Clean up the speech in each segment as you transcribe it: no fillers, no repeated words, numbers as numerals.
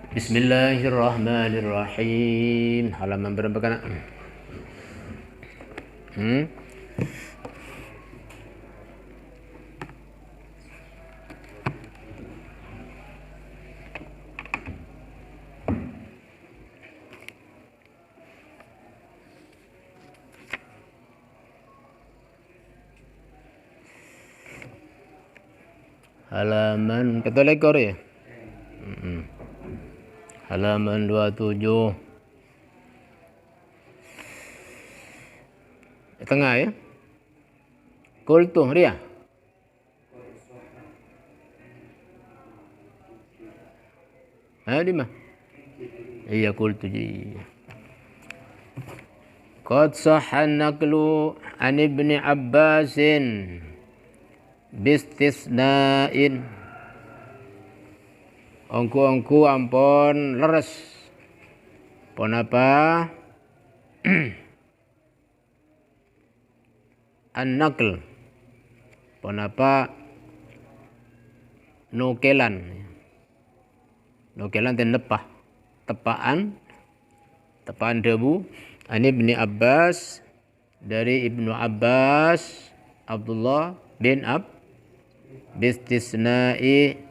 Bismillahirrahmanirrahim. Halaman berapa kan? Halaman ketua lekor ya? Halaman 27. Tengah ya? Qultu Ria. Di mana? Iya qultu ji. Qad sahha naqlu an Ibni Abbasin bistisna'in. Ongku ampun leres. Pon apa? An-naql. Pon apa? Nukelan. Nukelan dan nepah. Tepaan debu. An Ibni Abbas, dari Ibnu Abbas Abdullah bin bistisna'i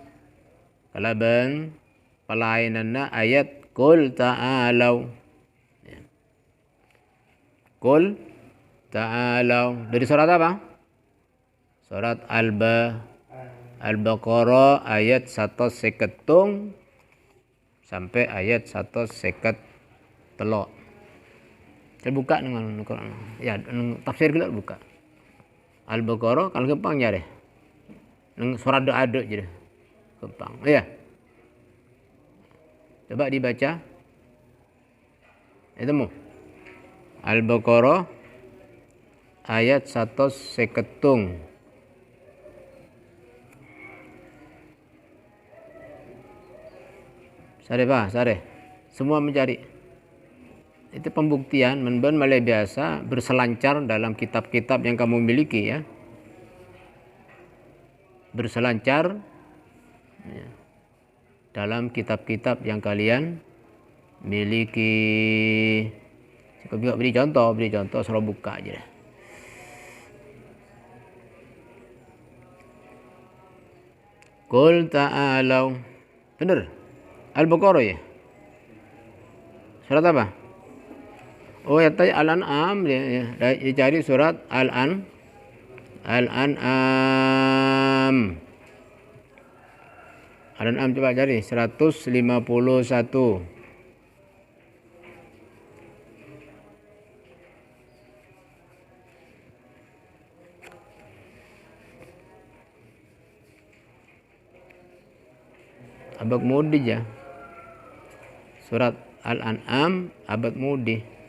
kalaban pelayananna ayat qul ta'alau. Qul ta'alau dari surat apa? Surat Al-Baqarah ayat 150 sampai ayat 153. Saya buka dengan Quran. Ya, tafsir kita buka. Al-Baqarah kalau gampang ya deh. Nang surat doa-doa je deh. Gampang. Ya. Coba dibaca. Itu mu. Al-Baqarah ayat 150. Sare. Semua mencari. Itu pembuktian menben malai biasa berselancar dalam kitab-kitab yang kamu miliki ya. Berselancar ya, dalam kitab-kitab yang kalian miliki. Saya juga beri contoh suruh buka aja. Qul ta'alau. Benar? Al-Baqarah ya? Surat apa? Oh ya tadi Al-An'am ya. Dicari surat Al-An'am. Al-An'am coba cari 151. Abad Mudi ya. Surat Al-An'am abad Mudi.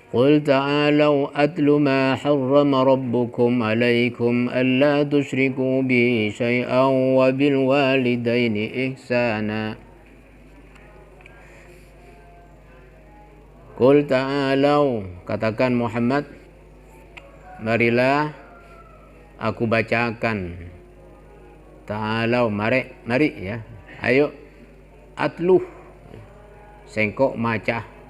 Qul ta'alau atlu ma harrama rabbukum alaikum alla tusyriku bi syai'an wa bil walidaini ihsana. Qul ta'alau, katakan Muhammad, marilah aku bacakan. Ta'alau, mari ya. Ayo atlu, sengkok maca.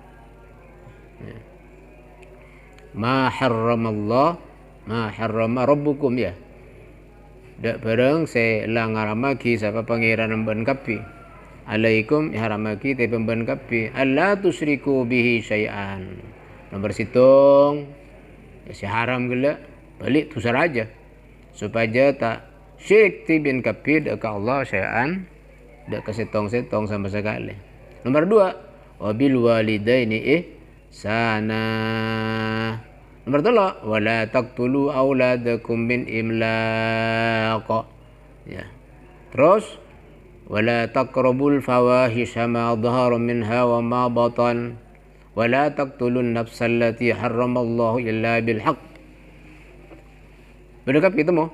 Ma harramallah, ma harrama rabbukum ya. Dak bareng se langaramaki sapa pangeran ben kapi. Alaikum haramaki te pemben kapi. Alla tusyriku bihi syai'an. Nomor situng ya si haram gila balik tusar aja. Supaya tak syirik ti bin kapi dak Allah syai'an, dak kesetong-setong sama sekali. Nomor 2, wabil walidaini sana. Nomor 3, wala taqtulu auladakum min imlaq. Ya. Terus wala taqrabul fawahisha ma dhahara minha wa ma batan. Wala taqtulun nafsal lati harramallahu illa bil haqq. Berdekap gitu mau?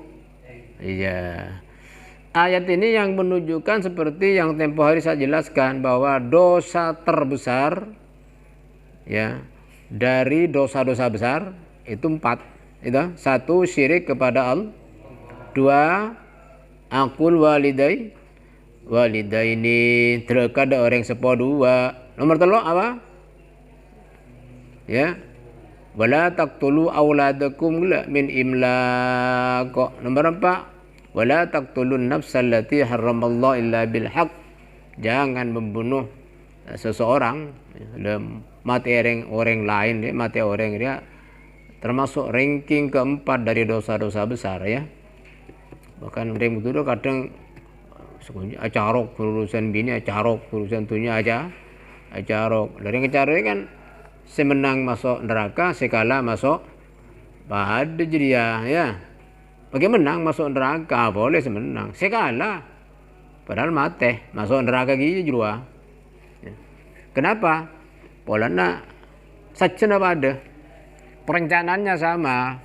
Iya. Ayat ini yang menunjukkan seperti yang tempo hari saya jelaskan bahwa dosa terbesar ya dari dosa-dosa besar itu 4. Itu 1, syirik kepada dua akul walidaini terkada orang sepo dua. Nomor telu apa? Ya. Wala taqtulu auladakum min imlaq. Nomor 4, wala taqtulun nafsal lati haramallahu illa bil haqq. Jangan membunuh seseorang, mati orang lain, ya, mati orang dia termasuk ranking keempat dari dosa-dosa besar ya. Bahkan orang itu kadang acarok urusan bini, acarok urusan tunya aja, acarok. Dari acarok kan semenang masuk neraka, sekala masuk bahad jadi ya. Bagi menang masuk neraka boleh semenang, sekala padahal mati masuk neraka gitu juga. Ya. Kenapa? Polanya saja ada perencanaannya sama.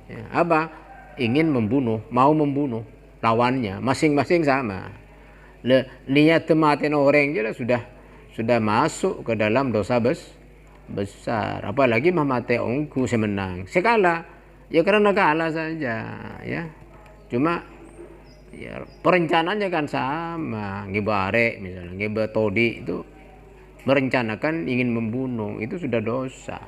Ya, apa? Ingin membunuh, mau membunuh lawannya, masing-masing sama. Niat matiin orang je sudah masuk ke dalam dosa besar. Apalagi memati ongku semenang, sekala ya karena kalah saja ya. Cuma ya perencanaannya kan sama. Ngibare misalnya, ngiba todi itu merencanakan ingin membunuh, itu sudah dosa.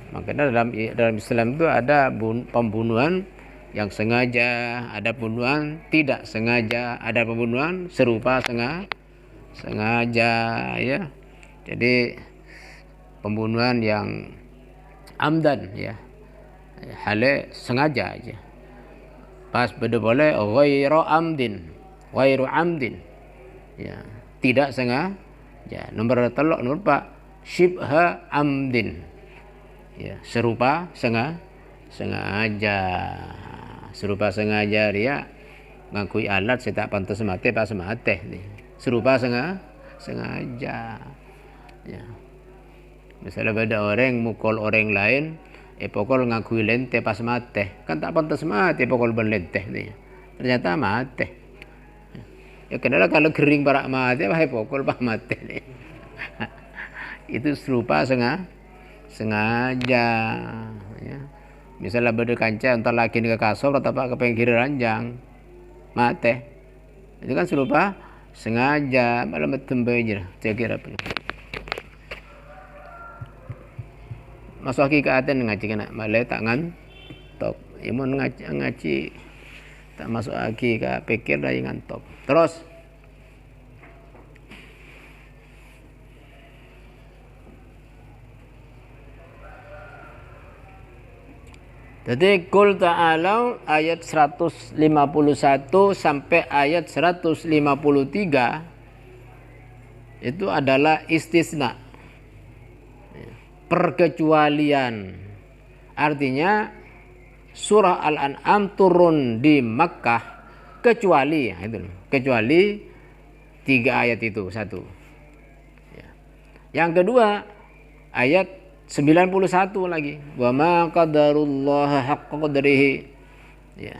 Makanya dalam Islam itu ada pembunuhan yang sengaja, ada pembunuhan tidak sengaja, ada pembunuhan serupa sengaja ya. Jadi pembunuhan yang amdan ya, hale sengaja aja. Pas boleh ghairu amdin ya, tidak sengaja. Nomor 3, nomor 4 syibha amdin ya, serupa sengaja. Serupa sengaja dia ngakui alat saya tak pantas mati pas mati nih. Serupa sengaja ya. Misalnya ada orang mukul orang lain, pokol ngakui lente pas mati, kan tak pantas mati pokol berlente nih. Ternyata mati. Ya kenapa kalau kering barak mati, wahai pokol pas mati nih. Itu serupa sengaja ya. Misalnya beda kanca entar laki ke kasur atau apa ke pinggir ranjang mati, itu kan serupa sengaja. Malam tembe aja kira apa masuk hakikatan ngaji kena malai tangan top imun ngaji tak masuk lagi ke pikir dah ngantok terus. Jadi Qul ta'alau ayat 151 sampai ayat 153 itu adalah istisna, perkecualian. Artinya surah Al-An'am turun di Makkah kecuali 3 ayat itu satu. Yang kedua ayat 91 lagi, wa ma qadarullah haqqa qadrihi ya.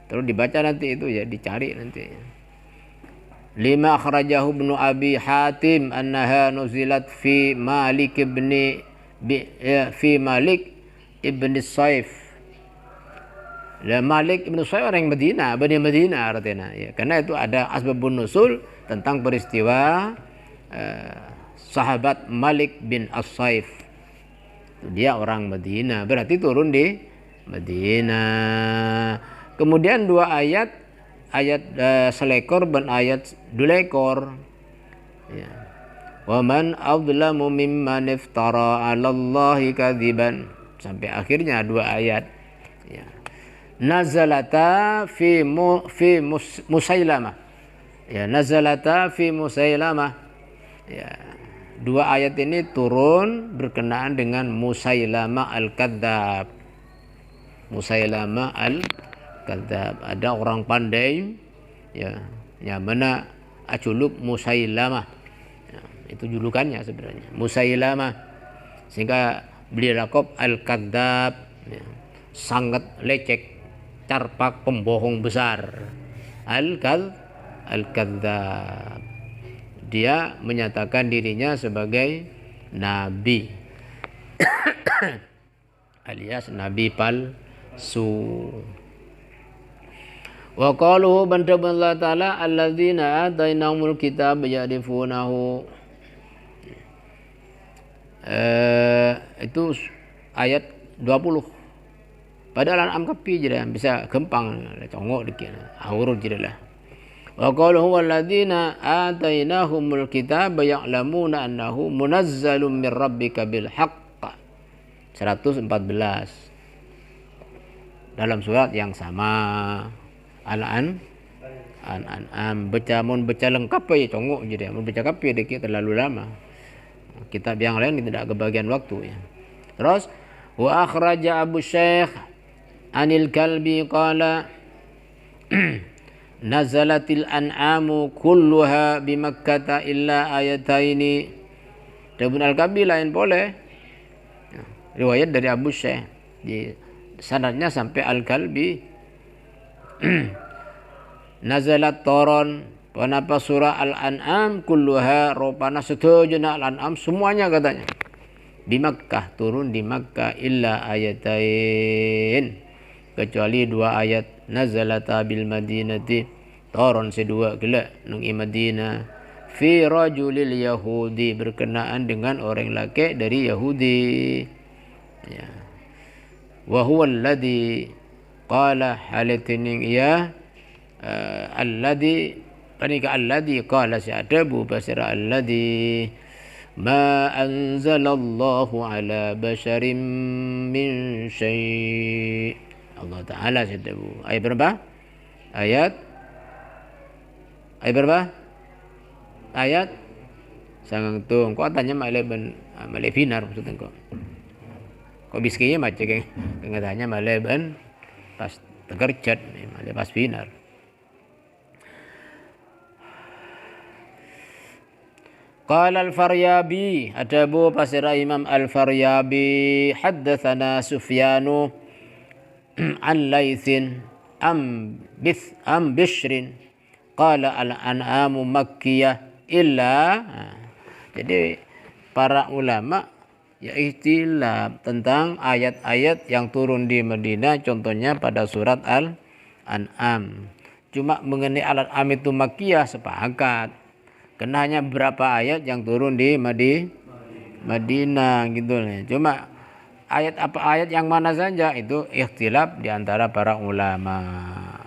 Terus dibaca nanti itu ya, dicari nanti. Lima akhrajahu Ibnu Abi Hatim annaha nuzilat fi Malik ibn Saif. Malik ibn Saif orang Madinah, Bani Madinah artinya ya. Karena itu ada asbabun nuzul tentang peristiwa sahabat Malik bin As-Saif. Dia orang Madinah, berarti turun di Madinah. Kemudian 2 ayat selekor dan ayat dulekor ya. Wa man adlamu mimman iftara 'alallahi kadziban sampai akhirnya 2 ayat ya. Nazalata fi Musailamah ya, nazalata fi Musailamah ya. 2 ayat ini turun berkenaan dengan Musailamah al-Kadzab. Musailamah al-Kadzab, ada orang pandai ya, yang mana aculuk Musailamah ya, itu julukannya sebenarnya Musailamah, sehingga beliau lakop al-Kadzab ya, sangat lecek, carpak, pembohong besar. Al-Kadzab, dia menyatakan dirinya sebagai nabi alias nabi palsu Wa qaluhu banta Allah taala alladzina atainahumul kitab ya'rifunahu. Itu ayat 20. Padahal An'am kapi je dah bisa gempang congok dikit. Urut je lah. Wa qaluhu alladzina atainahumul kitab ya'lamuna annahu munazzalun mir rabbika bil haqq. 114. Dalam surat yang sama. An'am baca lengkap aja congok je dia. Mun baca kapi dikit terlalu lama. Kitab yang lain tidak kebagian waktu ya. Terus wa akhraja Abu Syekh Anil Kalbi qala nazalatil an'amu kulluha bi Makkah illa ayataini. Ibn Al-Kalbi lain boleh. Riwayat dari Abu Syekh di sanadnya sampai Al-Kalbi. Nazalat toron panapa surah Al-An'am kulluha rupana setujuna Al-An'am semuanya katanya di Makkah, turun di Makkah illa ayatain, kecuali 2 ayat. Nazalata bil Madinati, toron sedua gelak nang Madinah, fi rajulil Yahudi, berkenaan dengan orang laki dari Yahudi ya. Wa huwa alladhi qala halatining ya alladhi panika alladhi qala sa'adabu basira alladhi ma anzalallahu ala basharin min syai'. Allah Ta'ala sa'adabu. Ayat berapa? Ayat berapa? Ayat sangang tung. Kau tanya malai binar maksudnya kau. Kau biskinya macam ke? Tanya malai ban pas terkerjat malai pas binar. Qala al-Faryabi, ada bu pasira Imam al-Faryabi, haddatsana Sufyanu an Laitsin am Bishrin qala al-an'amu makkiyah illa. Jadi para ulama ya ikhtilaf tentang ayat-ayat yang turun di Madinah, contohnya pada surat Al-An'am. Cuma mengenai Al-An'am itu makkiyah sepakat. Karena hanya beberapa ayat yang turun di Madinah gitu nih. Cuma ayat yang mana saja itu ikhtilaf di antara para ulama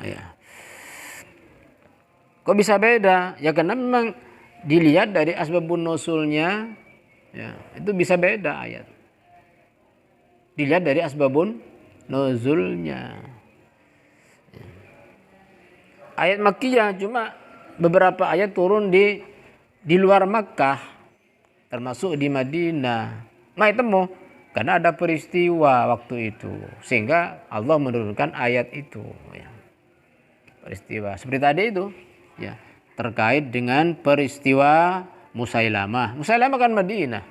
ya. Kok bisa beda? Ya karena memang dilihat dari asbabun nuzulnya ya, itu bisa beda ayat. Dilihat dari asbabun nuzulnya. Ya. Ayat makkiyah cuma beberapa ayat turun di luar Makkah, termasuk di Madinah. Nah itu karena ada peristiwa waktu itu, sehingga Allah menurunkan ayat itu. Ya. Peristiwa seperti tadi itu, ya, terkait dengan peristiwa Musailamah. Musailamah kan Madinah.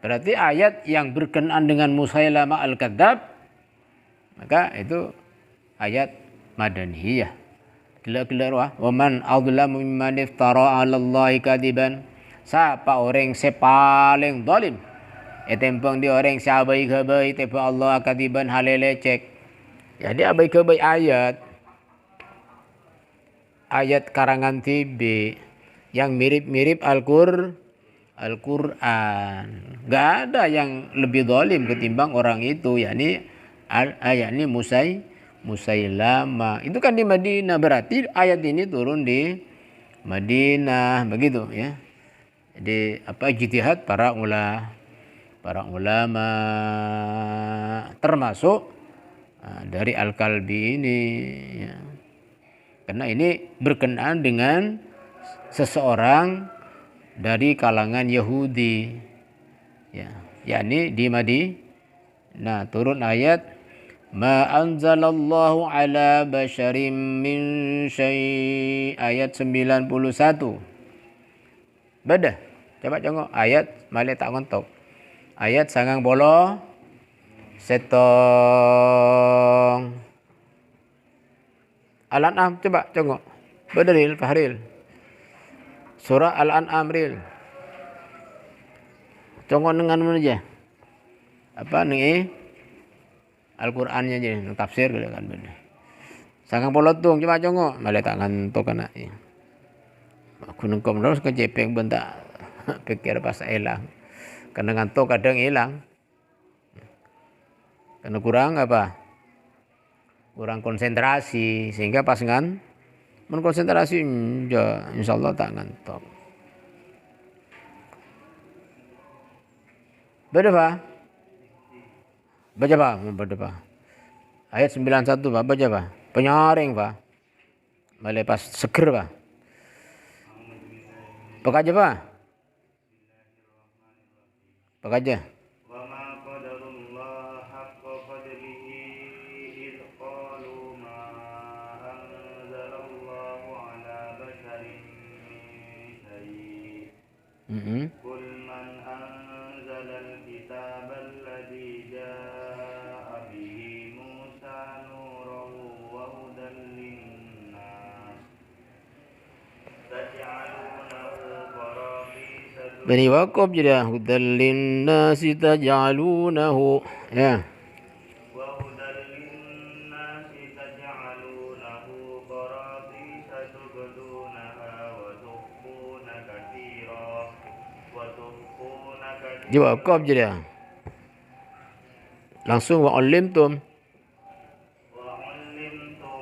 Berarti ayat yang berkenaan dengan Musailamah al-Kadzab, maka itu ayat Madaniyah. Gelar-gelar wa man adlamu mimman iftara 'ala Allahi kadiban. Siapa orang paling zalim? Tempang dia orang sabai-gabai tepa Allah kadiban halelecek. Jadi abai-gabai ayat karangan tibe yang mirip-mirip Al-Qur'an. Enggak ada yang lebih zalim ketimbang orang itu, yakni Musailamah. Itu kan di Madinah, berarti ayat ini turun di Madinah, begitu ya. Jadi ijtihad para ulama termasuk dari Al-Kalbi ini ya. Karena ini berkenaan dengan seseorang dari kalangan Yahudi ya, yakni di Madinah turun ayat ma anzalallahu ala basyarim min syai', ayat 91. Beda. Coba tengok ayat malih tak ngontok. Ayat sangang bolo setong. Al-An'am coba tengok. Badril Fahril. Surah Al-An'am ril. Tengok dengan mana aja. Apa nih? Al-Qur'annya aja, tafsir kan benar. Sangang polotung cuma congok, malah tak ngantuk kena. Aku nengkom terus ke cepeng bentak pikir pas hilang. Karena ngantuk kadang hilang. Karena kurang apa? Kurang konsentrasi sehingga pas konsentrasi insya Allah tak ngantuk. Baca Pak? Baca Pak? Baca Pak? Ayat 91 Pak, baca Pak? Penyaring Pak? Malah pas seger Pak? Pak aja Pak? Pak aja? قل من أنزل الكتاب الذي جاء به موسى نورا وهدى للناس تجعلونه قراطيس Bani Waqab jadi hudal linnasi taj'alunahu ya. وهدى للناس تجعلونه قراطيس تبدونها وتخفون كثيرا Di Waqab jadi langsung wa'allimtum وعلمتم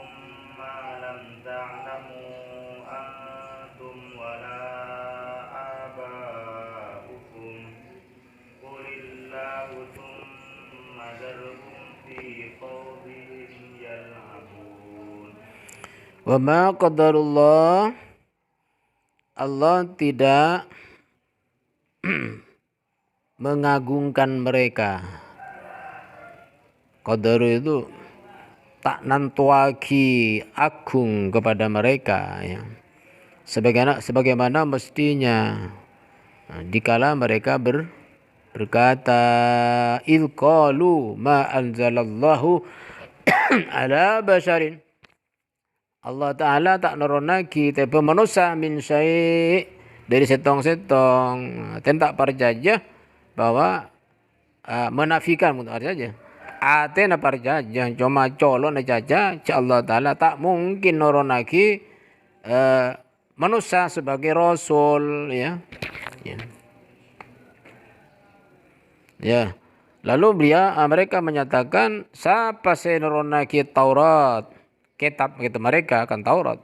ما لم تعلموا أنتم ولا آباؤكم قل الله ثم ذرهم في خوضهم يلعبون. wa ma qadarullah, Allah tidak mengagungkan mereka. Qadaru itu tak nantuagi agung kepada mereka ya. Sebagaimana mestinya dikala mereka berkata ilqalu ma anzalallahu ala basharin, Allah Ta'ala tak nuronaki tepe manusia min syai' dari setong-setong. Tak percaya bahwa menafikan saja. Atena percaya cuma colon saja. Allah Ta'ala tak mungkin nuronaki manusia sebagai rasul ya. Ya. Lalu mereka menyatakan siapa nuronaki Taurat, kitab gitu mereka akan Taurat.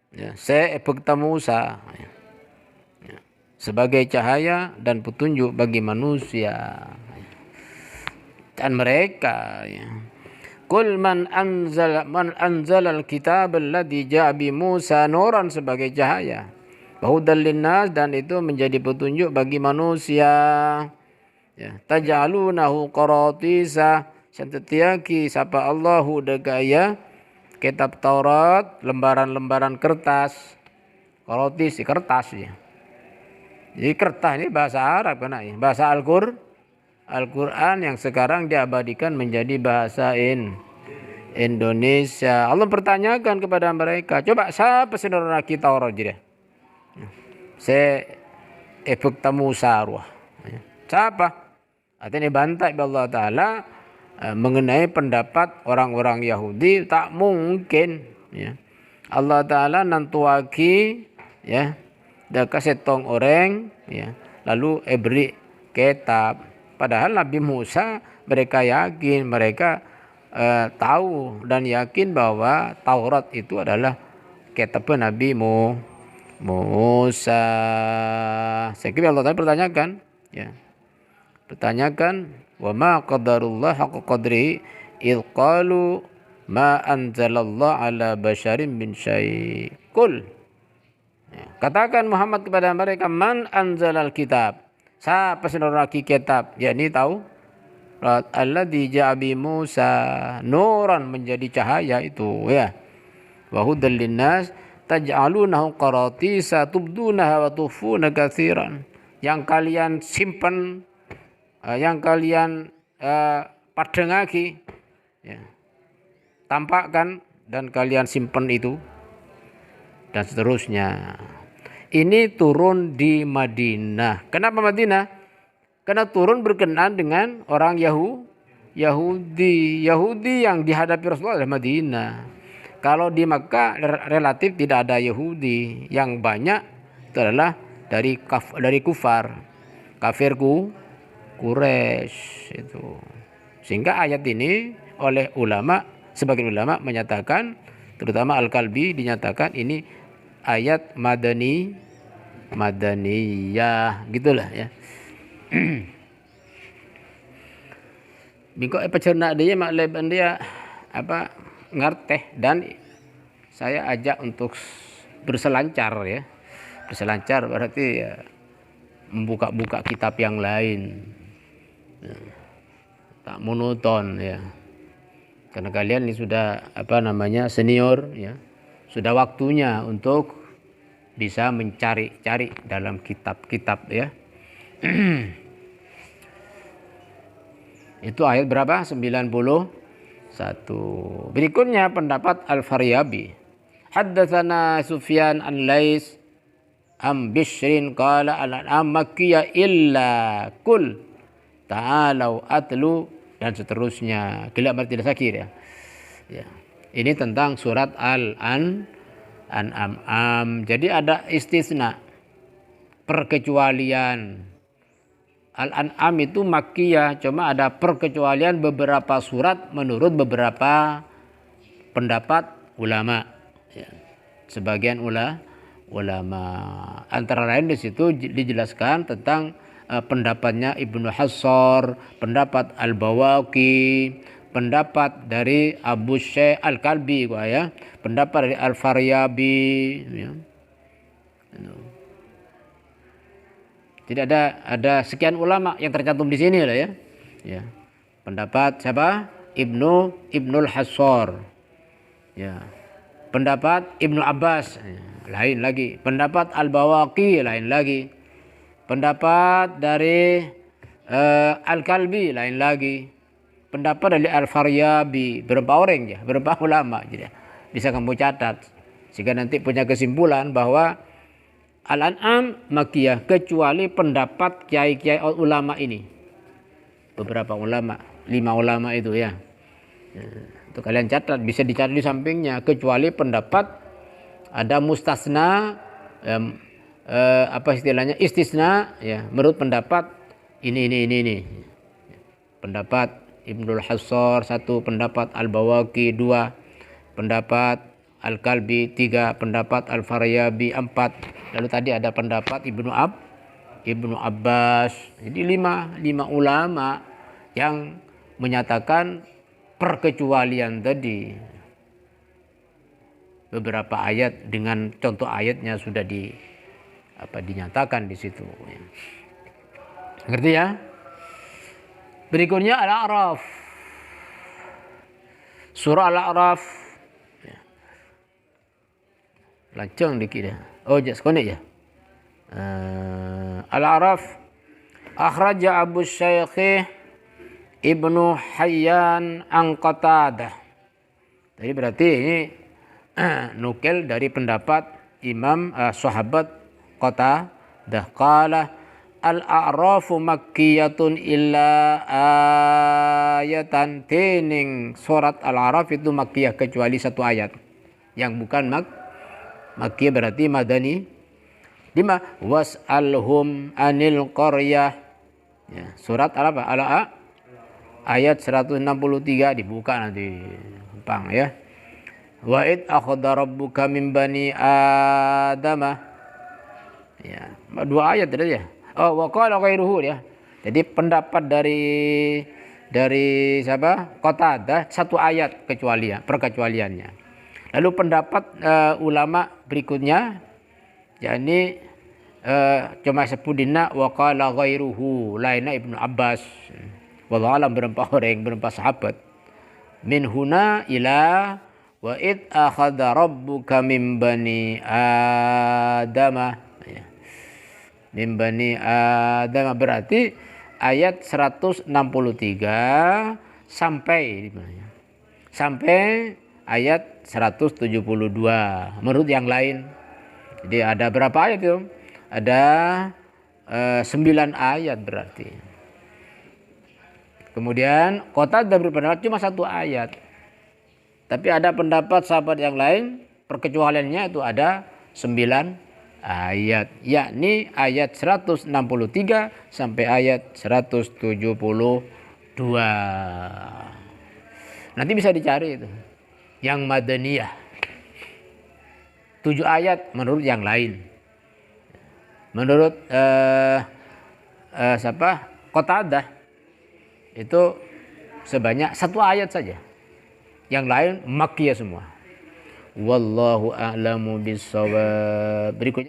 Ya, se'ebekta Musa ya. Sebagai cahaya dan petunjuk bagi manusia. Dan mereka ya. Qul man anzala al-kitab alladhi ja'a bi Musa nuran sebagai cahaya. Wa hudal linnas dan itu menjadi petunjuk bagi manusia. Ya, taj'alunahu qaratisa santatiaki sapa Allahu degaya kitab Taurat lembaran-lembaran kertas. Qaratis kertas ya. Jadi kertas ini bahasa Arab kan ya. Bahasa Al-Qur'an yang sekarang diabadikan menjadi bahasa Indonesia. Allah pertanyakan kepada mereka, coba siapa senoraki Taurat jadi? Efek Musa ruah. Siapa? Artinya bantai Allah Ta'ala mengenai pendapat orang-orang Yahudi tak mungkin ya. Allah Ta'ala nantuaki ya dah setong orang ya lalu beri kitab, padahal Nabi Musa mereka yakin mereka tahu dan yakin bahwa Taurat itu adalah kitab Nabi Musa. Saya kira Allah Ta'ala pertanyakan ya. Pertanyakan wa ma qadarullah haqqa qadri id qalu ma anzalallahu ala basharin min syai'. Qul katakan Muhammad kepada mereka man anzalal kitab. Siapa senuraki kitab? Yakni tahu alladzi ja'a bi Musa nuran menjadi cahaya itu ya. Wa hudal linnas taj'alunahu qaratisa tubdunaha wa tufuna katsiran. Yang kalian simpan yang kalian padengaki ya, tampakkan dan kalian simpan itu dan seterusnya. Ini turun di Madinah. Kenapa Madinah? Karena turun berkenaan dengan orang Yahudi yang dihadapi Rasulullah adalah Madinah. Kalau di Makkah relatif tidak ada Yahudi, yang banyak itu adalah dari kufar, kafirku Quraisy itu. Sehingga ayat ini oleh sebagian ulama menyatakan, terutama Al-Kalbi dinyatakan ini ayat madaniyah gitulah ya. Bingko pecernak dia makleban dia apa ngerteh, dan saya ajak untuk berselancar ya. Berselancar berarti ya membuka-buka kitab yang lain. Ya, tak monoton ya. Karena kalian ini sudah senior ya. Sudah waktunya untuk bisa mencari-cari dalam kitab-kitab ya. Itu ayat berapa? 91. Berikutnya pendapat Al-Faryabi. Haddatsana Sufyan an Lais am Bishrin qala al-an'am makkiyah illa kul ta'alau atlu, dan seterusnya. Gila tidak sakir ya. Ya. Ini tentang surat Al-An'am. Jadi ada istisna, perkecualian. Al-An'am itu makkiyah, cuma ada perkecualian beberapa surat menurut beberapa pendapat ulama. Ya. Sebagian ulama antara lain di situ dijelaskan tentang pendapatnya Ibnu Hassar, pendapat Al-Bawaqi, pendapat dari Abu Syekh Al-Kalbi ya, pendapat dari Al-Faryabi ya. Jadi ada sekian ulama yang tercantum di sini lah ya. Ya. Pendapat siapa? Ibnul Hassar. Ya. Pendapat Ibnu Abbas, ya. Lain lagi. Pendapat Al-Bawaqi lain lagi. Pendapat dari Al-Kalbi lain lagi. Pendapat dari Al-Faryabi, berapa orang ya? Berapa ulama jadi bisa kamu catat sehingga nanti punya kesimpulan bahwa Al-An'am makkiyah kecuali pendapat kiai-kiai ulama ini. Beberapa ulama, 5 ulama itu ya. Itu kalian catat, bisa dicatat di sampingnya, kecuali pendapat ada mustasna apa istilahnya istisna ya, menurut pendapat ini. Pendapat Ibnul Hassar 1, pendapat Al-Bawaqi 2, pendapat Al-Kalbi 3, pendapat Al-Faryabi 4. Lalu tadi ada pendapat Ibnu Abbas. Jadi 5 ulama yang menyatakan perkecualian tadi. Beberapa ayat dengan contoh ayatnya sudah dinyatakan di situ. Ngerti ya? Berikutnya Al-A'raf. Surah Al-A'raf. Lancang dikit ya. Oh, just connect ya. Al-A'raf akhraja Abu Syekh Ibnu Hayyan an Qatadah. Jadi berarti ini nukil dari pendapat Imam sahabat Qatadah. Qala Al-A'rafu makkiyatun illa ayatan. Tening surat Al-A'raf itu makkiyah kecuali 1 ayat. Yang bukan makkiyah berarti madani. 5 was'alhum anil qaryah. Ya, surat apa? Ayat 163 dibuka nanti gampang ya. Wa id akhadha rabbuka min bani adama. Ya, 2 ayat tadi ya. Oh, wa qala ghairuhu ya. Jadi pendapat dari siapa? Qatadah 1 ayat perkecualiannya. Lalu pendapat ulama berikutnya yakni cuma sebudina wa qala ghairuhu, lainnya Ibnu Abbas. Wallahu alam berapa sahabat. Min huna ila wa id akhadha rabbuka min bani adama. Min bani adama berarti ayat 163 sampai ayat 172 menurut yang lain. Jadi ada berapa ayat itu? Ada 9 ayat berarti. Kemudian Qatadah berpendapat cuma 1 ayat. Tapi ada pendapat sahabat yang lain, perkecualiannya itu ada 9 ayat, yakni ayat 163 sampai ayat 172. Nanti bisa dicari itu. Yang Madaniyah. 7 ayat menurut yang lain. Menurut Qatadah itu sebanyak 1 ayat saja. Yang lain makkiyah semua. Wallahu a'lamu bissawab. Berikutnya